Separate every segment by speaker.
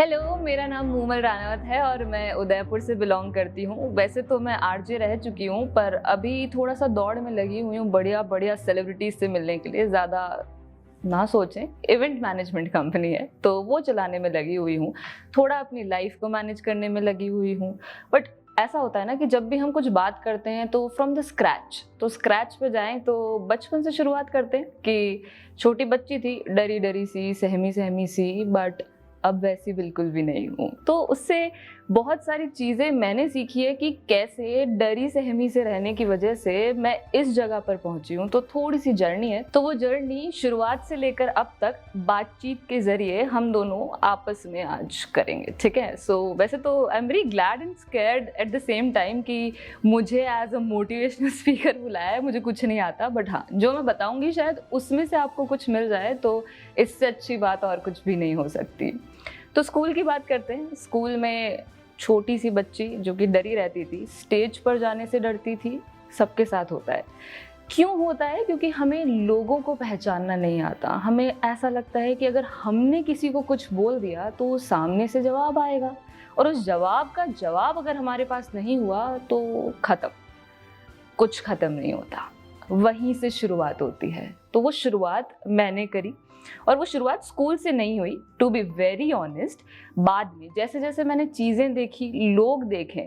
Speaker 1: Hello, मेरा नाम मूमल रानावत है और मैं उदयपुर से बिलोंग करती हूँ। वैसे तो मैं आरजे रह चुकी हूँ, पर अभी थोड़ा सा दौड़ में लगी हुई हूँ बढ़िया बढ़िया सेलिब्रिटीज से मिलने के लिए। ज़्यादा ना सोचें, इवेंट मैनेजमेंट कंपनी है तो वो चलाने में लगी हुई हूँ। थोड़ा अपनी लाइफ को मैनेज करने में लगी हुई हूँ। बट ऐसा होता है ना कि जब भी हम कुछ बात करते हैं तो फ्रॉम द स्क्रैच, तो स्क्रैच पे जाएं तो बचपन से शुरुआत करते हैं कि छोटी बच्ची थी, डरी डरी सी, सहमी सहमी सी, बट अब वैसी बिल्कुल भी नहीं हूँ। तो उससे बहुत सारी चीज़ें मैंने सीखी है कि कैसे डरी सहमी से रहने की वजह से मैं इस जगह पर पहुंची हूँ। तो थोड़ी सी जर्नी है, तो वो जर्नी शुरुआत से लेकर अब तक बातचीत के जरिए हम दोनों आपस में आज करेंगे, ठीक है। सो वैसे तो I am very glad and scared at the same time कि मुझे एज अ मोटिवेशनल स्पीकर बुलाया है। मुझे कुछ नहीं आता, बट हाँ, जो मैं बताऊंगी शायद उसमें से आपको कुछ मिल जाए, तो इससे अच्छी बात और कुछ भी नहीं हो सकती। तो स्कूल की बात करते हैं। स्कूल में छोटी सी बच्ची जो कि डरी रहती थी, स्टेज पर जाने से डरती थी। सबके साथ होता है। क्यों होता है? क्योंकि हमें लोगों को पहचानना नहीं आता। हमें ऐसा लगता है कि अगर हमने किसी को कुछ बोल दिया तो सामने से जवाब आएगा, और उस जवाब का जवाब अगर हमारे पास नहीं हुआ तो खत्म, कुछ खत्म नहीं होता। वहीं से शुरुआत होती है। तो वो शुरुआत मैंने करी, और वो शुरुआत स्कूल से नहीं हुई, टू बी वेरी ऑनेस्ट। बाद में जैसे जैसे मैंने चीज़ें देखी, लोग देखे,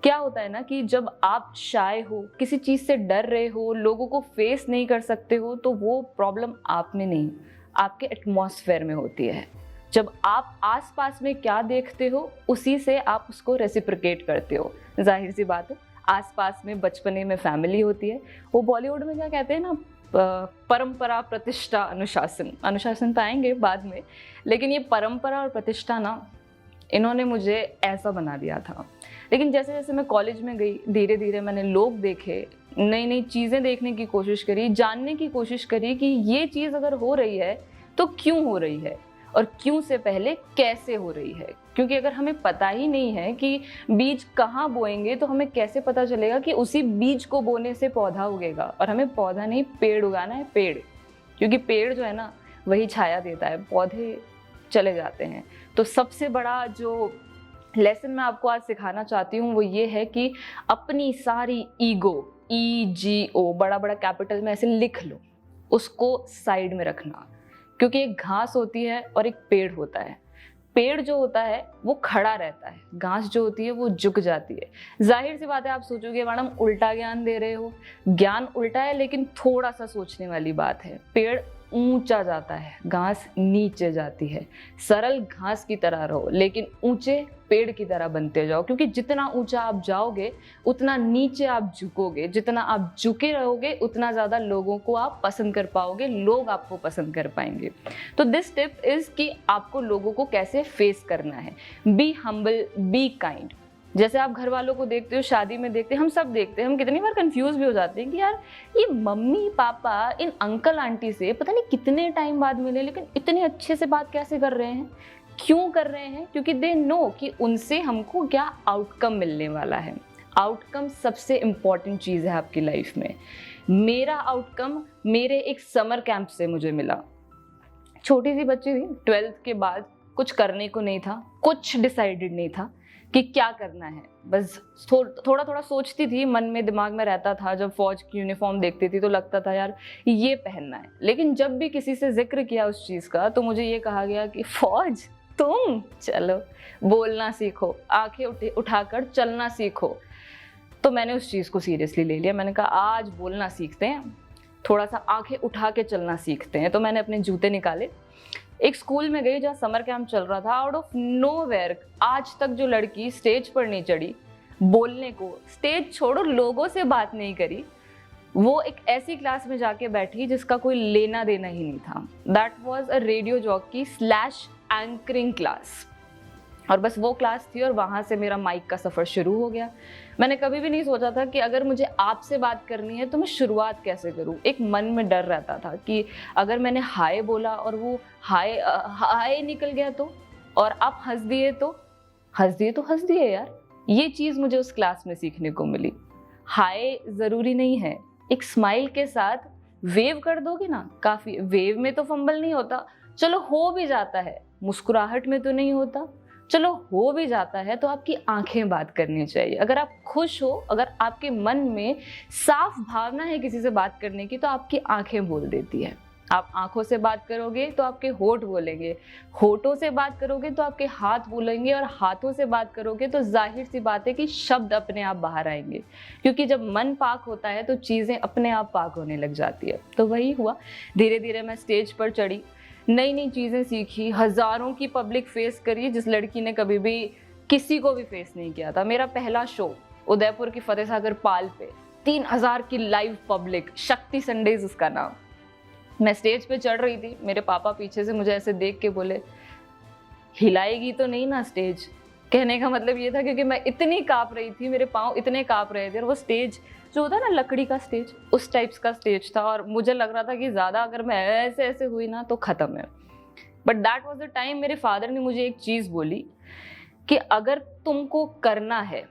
Speaker 1: क्या होता है ना कि जब आप शाय हो, किसी चीज़ से डर रहे हो, लोगों को फेस नहीं कर सकते हो, तो वो प्रॉब्लम आप में नहीं, आपके एटमॉस्फेयर में होती है। जब आप आसपास में क्या देखते हो उसी से आप उसको रेसिप्रोकेट करते हो। जाहिर सी बात है, आसपास में बचपने में फैमिली होती है। वो बॉलीवुड में क्या कहते हैं ना, परंपरा, प्रतिष्ठा, अनुशासन। अनुशासन तो आएंगे बाद में, लेकिन ये परंपरा और प्रतिष्ठा ना, इन्होंने मुझे ऐसा बना दिया था। लेकिन जैसे जैसे मैं कॉलेज में गई, धीरे धीरे मैंने लोग देखे, नई नई चीज़ें देखने की कोशिश करी, जानने की कोशिश करी कि ये चीज़ अगर हो रही है तो क्यों हो रही है, और क्यों से पहले कैसे हो रही है। क्योंकि अगर हमें पता ही नहीं है कि बीज कहाँ बोएंगे, तो हमें कैसे पता चलेगा कि उसी बीज को बोने से पौधा उगेगा। और हमें पौधा नहीं, पेड़ उगाना है, पेड़। क्योंकि पेड़ जो है ना, वही छाया देता है, पौधे चले जाते हैं। तो सबसे बड़ा जो लेसन मैं आपको आज सिखाना चाहती हूँ वो ये है कि अपनी सारी ईगो, EGO बड़ा बड़ा कैपिटल में ऐसे लिख लो, उसको साइड में रखना। क्योंकि एक घास होती है और एक पेड़ होता है। पेड़ जो होता है वो खड़ा रहता है, घास जो होती है वो झुक जाती है। जाहिर सी बात है, आप सोचोगे मैडम उल्टा ज्ञान दे रहे हो। ज्ञान उल्टा है, लेकिन थोड़ा सा सोचने वाली बात है। पेड़ ऊंचा जाता है, घास नीचे जाती है। सरल घास की तरह रहो, लेकिन ऊंचे पेड़ की तरह बनते जाओ। क्योंकि जितना ऊंचा आप जाओगे उतना नीचे आप झुकोगे, जितना आप झुके रहोगे उतना ज़्यादा लोगों को आप पसंद कर पाओगे, लोग आपको पसंद कर पाएंगे। तो दिस टिप इज़ कि आपको लोगों को कैसे फेस करना है। Be humble, be kind. जैसे आप घर वालों को देखते हो, शादी में देखते हैं, हम सब देखते हैं, हम कितनी बार कंफ्यूज भी हो जाते हैं कि यार ये मम्मी पापा इन अंकल आंटी से पता नहीं कितने टाइम बाद मिले, लेकिन इतने अच्छे से बात कैसे कर रहे हैं, क्यों कर रहे हैं? क्योंकि दे नो कि उनसे हमको क्या आउटकम मिलने वाला है। आउटकम सबसे इम्पॉर्टेंट चीज़ है आपकी लाइफ में। मेरा आउटकम मेरे एक समर कैंप से मुझे मिला। छोटी सी बच्ची थी, 12th के बाद कुछ करने को नहीं था, कुछ डिसाइडेड नहीं था कि क्या करना है। बस थोड़ा थोड़ा सोचती थी, मन में, दिमाग में रहता था। जब फौज की यूनिफॉर्म देखती थी तो लगता था यार ये पहनना है। लेकिन जब भी किसी से जिक्र किया उस चीज़ का, तो मुझे ये कहा गया कि फौज, तुम चलो बोलना सीखो, आंखें उठाकर चलना सीखो। तो मैंने उस चीज़ को सीरियसली ले लिया। मैंने कहा आज बोलना सीखते हैं, थोड़ा सा आंखें उठा के चलना सीखते हैं। तो मैंने अपने जूते निकाले, एक स्कूल में गई जहाँ समर कैंप चल रहा था। आउट ऑफ नोवेयर आज तक जो लड़की स्टेज पर नहीं चढ़ी, बोलने को, स्टेज छोड़ो लोगों से बात नहीं करी, वो एक ऐसी क्लास में जाके बैठी जिसका कोई लेना देना ही नहीं था। That was a radio jockey slash anchoring class. और बस वो क्लास थी और वहाँ से मेरा माइक का सफ़र शुरू हो गया। मैंने कभी भी नहीं सोचा था कि अगर मुझे आपसे बात करनी है तो मैं शुरुआत कैसे करूँ। एक मन में डर रहता था कि अगर मैंने हाय बोला और वो हाय निकल गया तो, और आप हंस दिए तो हंस दिए यार। ये चीज़ मुझे उस क्लास में सीखने को मिली। हाय ज़रूरी नहीं है, एक स्माइल के साथ वेव कर दोगे ना, काफ़ी। वेव में तो फंबल नहीं होता, चलो हो भी जाता है, मुस्कुराहट में तो नहीं होता, चलो हो भी जाता है तो आपकी आंखें बात करनी चाहिए। अगर आप खुश हो, अगर आपके मन में साफ भावना है किसी से बात करने की, तो आपकी आंखें बोल देती है। आप आंखों से बात करोगे तो आपके होठ बोलेंगे, होठों से बात करोगे तो आपके हाथ बोलेंगे, और हाथों से बात करोगे तो जाहिर सी बात है कि शब्द अपने आप बाहर आएंगे, क्योंकि जब मन पाक होता है तो चीज़ें अपने आप पाक होने लग जाती है। तो वही हुआ, धीरे धीरे मैं स्टेज पर चढ़ी, नई नई चीज़ें सीखी, हज़ारों की पब्लिक फेस करी जिस लड़की ने कभी भी किसी को भी फेस नहीं किया था। मेरा पहला शो उदयपुर की फतेह सागर पाल पे, 3000 की लाइव पब्लिक, शक्ति संडेज उसका नाम। मैं स्टेज पे चढ़ रही थी, मेरे पापा पीछे से मुझे ऐसे देख के बोले, हिलाएगी तो नहीं ना स्टेज? कहने का मतलब ये था क्योंकि मैं इतनी काँप रही थी, मेरे पाँव इतने काँप रहे थे, और वो स्टेज जो होता है ना लकड़ी का स्टेज, उस टाइप्स का स्टेज था, और मुझे लग रहा था कि ज़्यादा अगर मैं ऐसे ऐसे हुई ना तो ख़त्म है। But that was the time मेरे फादर ने मुझे एक चीज़ बोली कि अगर तुमको करना है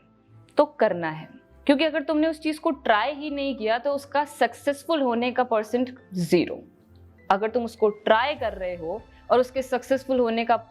Speaker 1: तो करना है, क्योंकि अगर तुमने उस चीज़ को ट्राई ही नहीं किया तो उसका सक्सेसफुल होने का परसेंट 0। अगर तुम उसको ट्राई कर रहे हो और उसके सक्सेसफुल होने का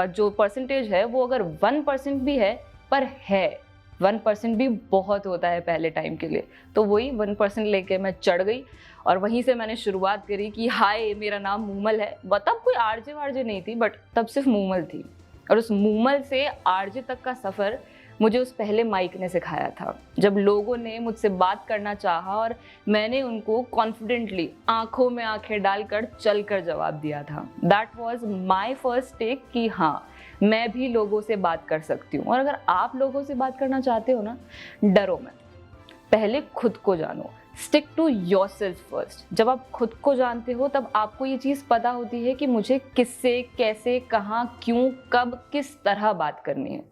Speaker 1: जो परसेंटेज है वो अगर 1% भी है, पर है 1% भी बहुत होता है पहले टाइम के लिए, तो वही 1% लेके मैं चढ़ गई, और वहीं से मैंने शुरुआत करी कि हाय मेरा नाम मूमल है। तब कोई आरजे वारजे नहीं थी, बट तब सिर्फ मूमल थी, और उस मूमल से आरजे तक का सफ़र मुझे उस पहले माइक ने सिखाया था। जब लोगों ने मुझसे बात करना चाहा और मैंने उनको कॉन्फिडेंटली आंखों में आंखें डालकर चलकर जवाब दिया था, that was my first take कि हाँ मैं भी लोगों से बात कर सकती हूँ। और अगर आप लोगों से बात करना चाहते हो ना, डरो मत, पहले खुद को जानो, स्टिक टू योरसेल्फ फर्स्ट। जब आप खुद को जानते हो तब आपको ये चीज़ पता होती है कि मुझे किससे, कैसे, कहाँ, क्यों, कब, किस तरह बात करनी है।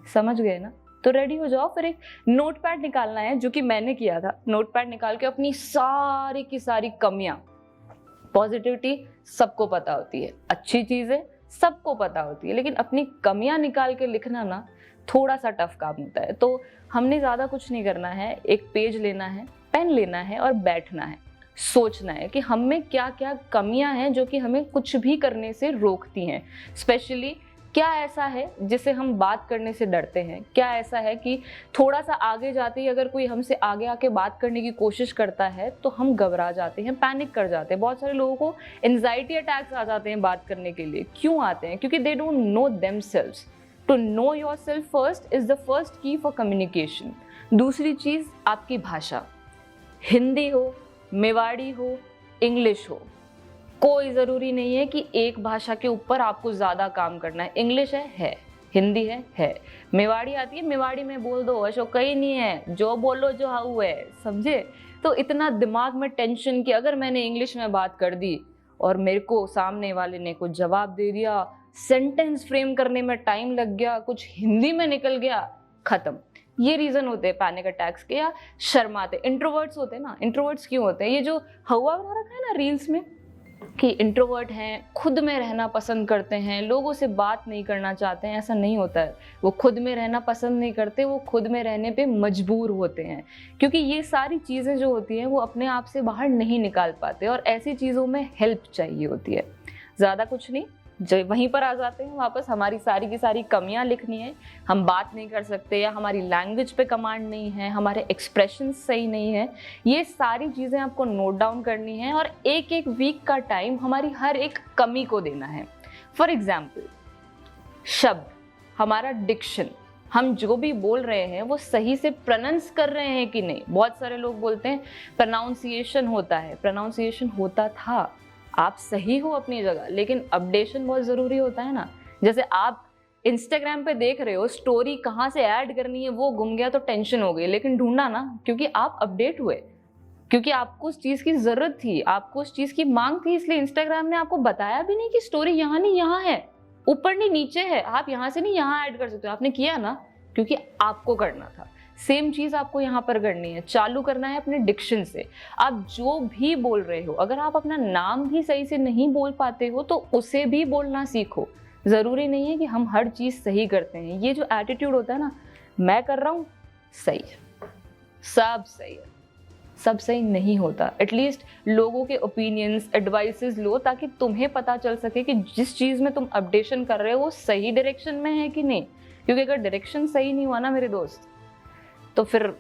Speaker 1: समझ गए ना? तो रेडी हो जाओ। फिर एक नोटपैड निकालना है, जो कि मैंने किया था। नोटपैड निकाल के अपनी सारी की सारी कमियां, पॉजिटिविटी सबको पता होती है, अच्छी चीजें सबको पता होती है, लेकिन अपनी कमियां निकाल के लिखना ना थोड़ा सा टफ काम होता है। तो हमने ज़्यादा कुछ नहीं करना है, एक पेज लेना है, पेन लेना है और बैठना है, सोचना है कि हम में क्या क्या कमियां हैं जो कि हमें कुछ भी करने से रोकती हैं। स्पेशली क्या ऐसा है जिसे हम बात करने से डरते हैं, क्या ऐसा है कि थोड़ा सा आगे जाते ही अगर कोई हमसे आगे आके बात करने की कोशिश करता है तो हम घबरा जाते हैं, पैनिक कर जाते हैं। बहुत सारे लोगों को एंजाइटी अटैक्स आ जाते हैं बात करने के लिए। क्यों आते हैं? क्योंकि they don't know themselves. To know yourself first is the first key for communication. दूसरी चीज़ आपकी भाषा, हिंदी हो, मेवाड़ी हो, इंग्लिश हो, कोई ज़रूरी नहीं है कि एक भाषा के ऊपर आपको ज़्यादा काम करना है। इंग्लिश है, हिंदी है, मेवाड़ी आती है, मेवाड़ी में बोल दो, अशोक कहीं नहीं है, जो बोलो जो हाउ है, समझे? तो इतना दिमाग में टेंशन कि अगर मैंने इंग्लिश में बात कर दी और मेरे को सामने वाले ने कुछ जवाब दे दिया, सेंटेंस फ्रेम करने में टाइम लग गया, कुछ हिंदी में निकल गया, खत्म। ये रीज़न होते हैं पैनिक अटैक्स के, या शर्माते इंट्रोवर्ट्स होते हैं ना। इंट्रोवर्ट्स क्यों होते हैं? ये जो हवा बना रखा है ना रील्स में कि इंट्रोवर्ट हैं, खुद में रहना पसंद करते हैं, लोगों से बात नहीं करना चाहते हैं, ऐसा नहीं होता है। वो खुद में रहना पसंद नहीं करते, वो खुद में रहने पे मजबूर होते हैं, क्योंकि ये सारी चीज़ें जो होती हैं वो अपने आप से बाहर नहीं निकाल पाते, और ऐसी चीज़ों में हेल्प चाहिए होती है। ज़्यादा कुछ नहीं, जो वहीं पर आ जाते हैं वापस। हमारी सारी की सारी कमियां लिखनी है, हम बात नहीं कर सकते, या हमारी लैंग्वेज पे कमांड नहीं है, हमारे एक्सप्रेशन सही नहीं है, ये सारी चीज़ें आपको नोट डाउन करनी है, और एक एक वीक का टाइम हमारी हर एक कमी को देना है। फॉर एग्जाम्पल, शब्द, हमारा डिक्शन, हम जो भी बोल रहे हैं वो सही से प्रोनाउंस कर रहे हैं कि नहीं। बहुत सारे लोग बोलते हैं प्रोनाउंसिएशन होता है, प्रोनाउंसिएशन होता था, आप सही हो अपनी जगह, लेकिन अपडेशन बहुत ज़रूरी होता है ना। जैसे आप इंस्टाग्राम पे देख रहे हो, स्टोरी कहाँ से ऐड करनी है वो गुम गया तो टेंशन हो गई, लेकिन ढूंढा ना, क्योंकि आप अपडेट हुए, क्योंकि आपको उस चीज़ की ज़रूरत थी, आपको उस चीज़ की मांग थी, इसलिए इंस्टाग्राम ने आपको बताया भी नहीं कि स्टोरी यहाँ नहीं यहाँ है, ऊपर नहीं नीचे है, आप यहाँ से नहीं यहाँ ऐड कर सकते हो। आपने किया ना क्योंकि आपको करना था। सेम चीज़ आपको यहाँ पर करनी है, चालू करना है अपने डिक्शन से। आप जो भी बोल रहे हो, अगर आप अपना नाम भी सही से नहीं बोल पाते हो तो उसे भी बोलना सीखो। ज़रूरी नहीं है कि हम हर चीज़ सही करते हैं। ये जो एटीट्यूड होता है ना, मैं कर रहा हूँ, सही है, सब सही है, सब सही नहीं होता। एटलीस्ट लोगों के ओपिनियंस, एडवाइसेस लो ताकि तुम्हें पता चल सके कि जिस चीज़ में तुम अपडेशन कर रहे हो वो सही डायरेक्शन में है कि नहीं। क्योंकि अगर डायरेक्शन सही नहीं हुआ ना मेरे दोस्त, तो फिर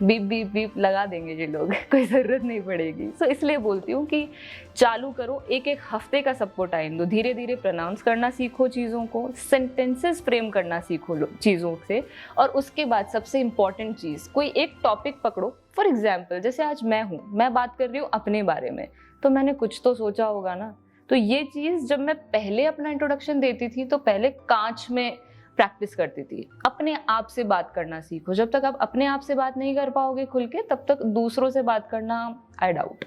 Speaker 1: बीप बीप बीप लगा देंगे ये लोग, कोई ज़रूरत नहीं पड़ेगी। सो इसलिए बोलती हूँ कि चालू करो, एक एक हफ्ते का सबको टाइम दो, धीरे धीरे प्रोनाउंस करना सीखो चीज़ों को, सेंटेंसेस फ्रेम करना सीखो चीज़ों से। और उसके बाद सबसे इम्पॉर्टेंट चीज़, कोई एक टॉपिक पकड़ो। फॉर एग्जाम्पल जैसे आज मैं बात कर रही हूँ अपने बारे में, तो मैंने कुछ तो सोचा होगा ना। तो ये चीज़ जब मैं पहले अपना इंट्रोडक्शन देती थी तो पहले कांच में प्रैक्टिस करती थी। अपने आप से बात करना सीखो। जब तक आप अपने आप से बात नहीं कर पाओगे खुल के, तब तक दूसरों से बात करना आई डाउट।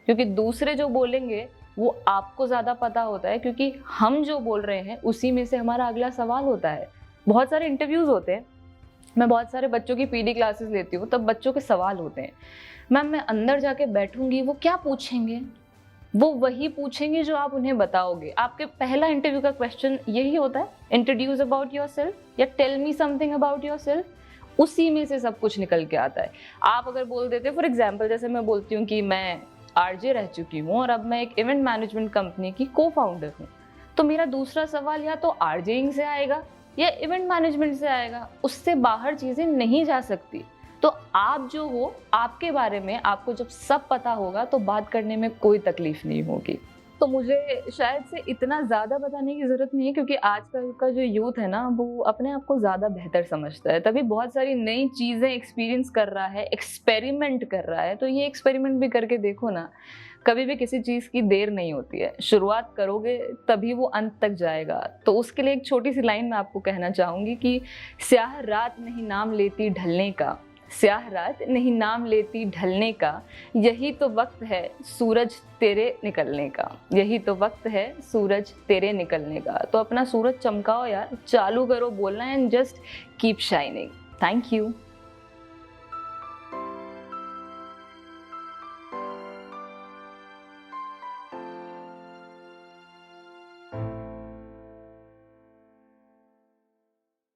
Speaker 1: क्योंकि दूसरे जो बोलेंगे वो आपको ज़्यादा पता होता है, क्योंकि हम जो बोल रहे हैं उसी में से हमारा अगला सवाल होता है। बहुत सारे इंटरव्यूज़ होते हैं, मैं बहुत सारे बच्चों की पीडी क्लासेस लेती हूँ, तब बच्चों के सवाल होते हैं। मैम मैं अंदर जाके बैठूंगी, वो क्या पूछेंगे? वो वही पूछेंगे जो आप उन्हें बताओगे। आपके पहला इंटरव्यू का क्वेश्चन यही होता है, इंट्रोड्यूस अबाउट योरसेल्फ या tell me something about yourself. उसी में से सब कुछ निकल के आता है। आप अगर बोल देते, फॉर एग्जांपल जैसे मैं बोलती हूँ कि मैं आरजे रह चुकी हूँ और अब मैं एक इवेंट मैनेजमेंट कंपनी की को फाउंडर हूँ, तो मेरा दूसरा सवाल या तो आरजेइंग से आएगा या इवेंट मैनेजमेंट से आएगा। उससे बाहर चीज़ें नहीं जा सकती। तो आप जो हो, आपके बारे में आपको जब सब पता होगा तो बात करने में कोई तकलीफ नहीं होगी। तो मुझे शायद से इतना ज़्यादा बताने की ज़रूरत नहीं है, क्योंकि आजकल का जो यूथ है ना, वो अपने आप को ज़्यादा बेहतर समझता है, तभी बहुत सारी नई चीज़ें एक्सपीरियंस कर रहा है, एक्सपेरिमेंट कर रहा है। तो ये एक्सपेरिमेंट भी करके देखो ना, कभी भी किसी चीज़ की देर नहीं होती है। शुरुआत करोगे तभी वो अंत तक जाएगा। तो उसके लिए एक छोटी सी लाइन मैं आपको कहना चाहूँगी कि स्याह रात नहीं नाम लेती ढलने का, स्याह रात नहीं नाम लेती ढलने का, यही तो वक्त है सूरज तेरे निकलने का, यही तो वक्त है सूरज तेरे निकलने का। तो अपना सूरज चमकाओ यार, चालू करो बोलना and just keep shining. Thank you.